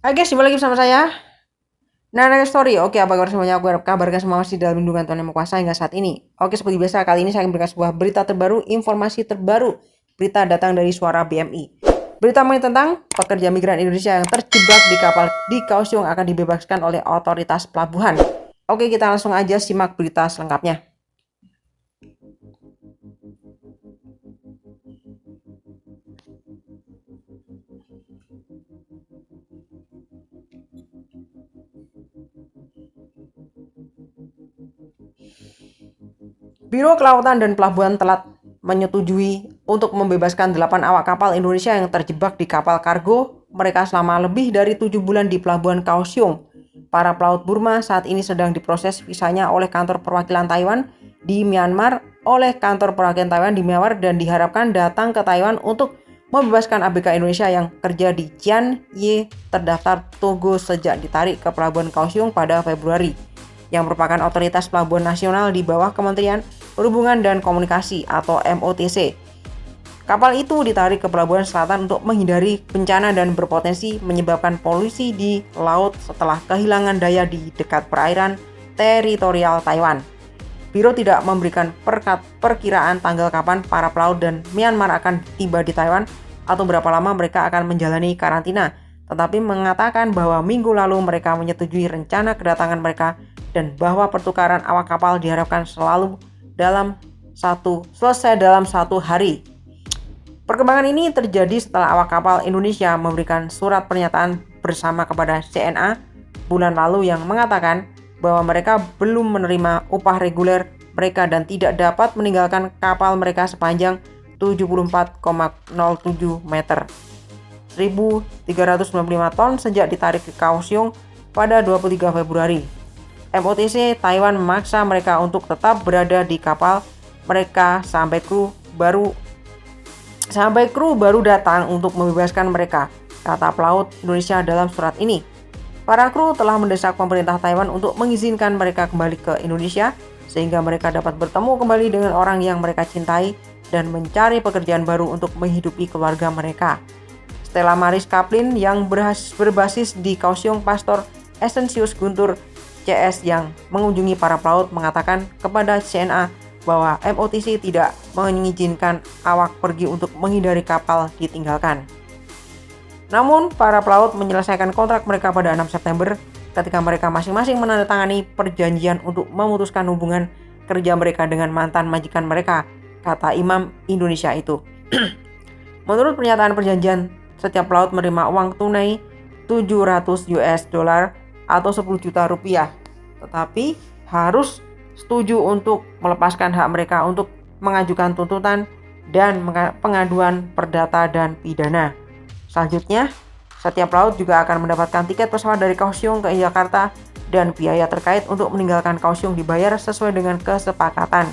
Hai guys, kembali lagi bersama saya. Nah, story. Oke, apa kabar semuanya? Aku kabarkan semua masih dalam lindungan Tuhan Yang Maha Kuasa hingga saat ini. Oke, seperti biasa kali ini saya akan memberikan sebuah berita terbaru, informasi terbaru. Berita datang dari Suara BMI. Berita mengenai tentang pekerja migran Indonesia yang terjebak di kapal di Kaohsiung akan dibebaskan oleh otoritas pelabuhan. Oke, kita langsung aja simak berita selengkapnya. Biro Kelautan dan Pelabuhan telah menyetujui untuk membebaskan 8 awak kapal Indonesia yang terjebak di kapal kargo mereka selama lebih dari 7 bulan di Pelabuhan Kaohsiung. Para pelaut Burma saat ini sedang diproses visanya oleh kantor perwakilan Taiwan di Myanmar dan diharapkan datang ke Taiwan untuk membebaskan ABK Indonesia yang kerja di Jianye terdaftar Togo sejak ditarik ke Pelabuhan Kaohsiung pada Februari, yang merupakan otoritas pelabuhan nasional di bawah Kementerian Perhubungan dan Komunikasi atau MOTC. Kapal itu ditarik ke pelabuhan selatan untuk menghindari bencana dan berpotensi menyebabkan polusi di laut setelah kehilangan daya di dekat perairan teritorial Taiwan. Biro tidak memberikan perkiraan tanggal kapan para pelaut dan Myanmar akan tiba di Taiwan atau berapa lama mereka akan menjalani karantina, tetapi mengatakan bahwa minggu lalu mereka menyetujui rencana kedatangan mereka dan bahwa pertukaran awak kapal diharapkan selesai dalam satu hari. Perkembangan ini terjadi setelah awak kapal Indonesia memberikan surat pernyataan bersama kepada CNA bulan lalu yang mengatakan bahwa mereka belum menerima upah reguler mereka dan tidak dapat meninggalkan kapal mereka sepanjang 74,07 meter 1.395 ton sejak ditarik ke Kaohsiung pada 23 Februari. MOTC Taiwan memaksa mereka untuk tetap berada di kapal mereka sampai kru baru datang untuk membebaskan mereka, kata pelaut Indonesia dalam surat ini. Para kru telah mendesak pemerintah Taiwan untuk mengizinkan mereka kembali ke Indonesia sehingga mereka dapat bertemu kembali dengan orang yang mereka cintai dan mencari pekerjaan baru untuk menghidupi keluarga mereka. Stella Maris Kaplin yang berbasis di Kaohsiung, Pastor Esensius Guntur CS yang mengunjungi para pelaut mengatakan kepada CNA bahwa MOTC tidak mengizinkan awak pergi untuk menghindari kapal ditinggalkan. Namun, para pelaut menyelesaikan kontrak mereka pada 6 September ketika mereka masing-masing menandatangani perjanjian untuk memutuskan hubungan kerja mereka dengan mantan majikan mereka, kata Imam Indonesia itu. Menurut pernyataan perjanjian, setiap pelaut menerima uang tunai $700 atau 10 juta rupiah, tetapi harus setuju untuk melepaskan hak mereka untuk mengajukan tuntutan dan pengaduan perdata dan pidana. Selanjutnya, setiap pelaut juga akan mendapatkan tiket pesawat dari Kaohsiung ke Jakarta dan biaya terkait untuk meninggalkan Kaohsiung dibayar sesuai dengan kesepakatan.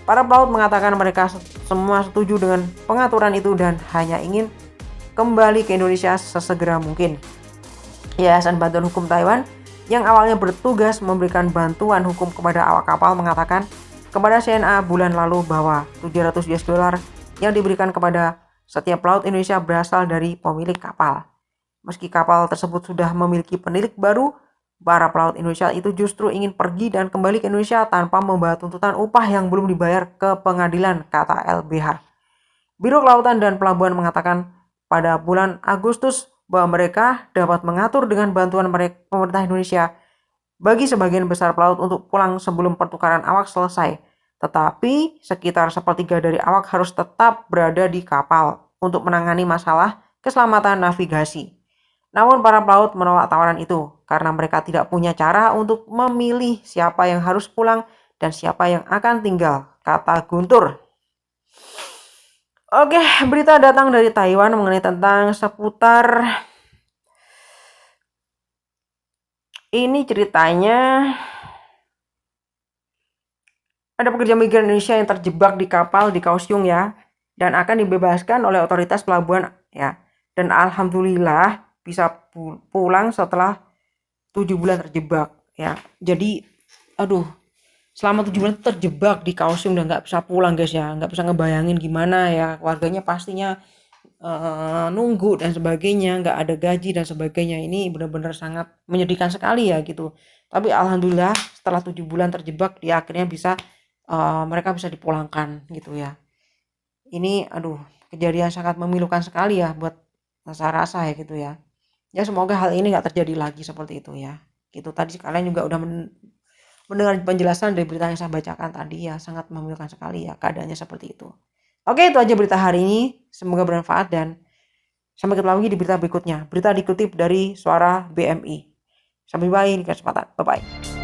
Para pelaut mengatakan mereka semua setuju dengan pengaturan itu dan hanya ingin kembali ke Indonesia sesegera mungkin. Yayasan Bantuan Hukum Taiwan yang awalnya bertugas memberikan bantuan hukum kepada awak kapal mengatakan kepada CNA bulan lalu bahwa $700 yang diberikan kepada setiap pelaut Indonesia berasal dari pemilik kapal. Meski kapal tersebut sudah memiliki penilik baru, para pelaut Indonesia itu justru ingin pergi dan kembali ke Indonesia tanpa membawa tuntutan upah yang belum dibayar ke pengadilan, kata LBH. Biro Kelautan dan Pelabuhan mengatakan pada bulan Agustus bahwa mereka dapat mengatur dengan bantuan pemerintah Indonesia bagi sebagian besar pelaut untuk pulang sebelum pertukaran awak selesai. Tetapi sekitar sepertiga dari awak harus tetap berada di kapal untuk menangani masalah keselamatan navigasi. Namun para pelaut menolak tawaran itu karena mereka tidak punya cara untuk memilih siapa yang harus pulang dan siapa yang akan tinggal, kata Guntur. Oke, berita datang dari Taiwan mengenai tentang seputar ini ceritanya. Ada pekerja migran Indonesia yang terjebak di kapal di Kaohsiung ya, dan akan dibebaskan oleh otoritas pelabuhan ya. Dan alhamdulillah bisa pulang setelah 7 bulan terjebak ya. Jadi selama 7 bulan terjebak di Kaohsiung dan nggak bisa pulang guys ya, nggak bisa ngebayangin gimana ya keluarganya pastinya nunggu dan sebagainya, nggak ada gaji dan sebagainya. Ini benar-benar sangat menyedihkan sekali ya gitu. Tapi alhamdulillah setelah 7 bulan terjebak dia akhirnya bisa mereka bisa dipulangkan gitu ya. Ini aduh kejadian sangat memilukan sekali ya buat saya rasa ya gitu ya. Ya semoga hal ini nggak terjadi lagi seperti itu ya. Gitu tadi kalian juga udah mendengar penjelasan dari berita yang saya bacakan tadi ya, sangat memilukan sekali ya keadaannya seperti itu. Oke, itu aja berita hari ini. Semoga bermanfaat dan sampai ketemu lagi di berita berikutnya. Berita dikutip dari Suara BMI. Sampai jumpa di kesempatan. Bye-bye.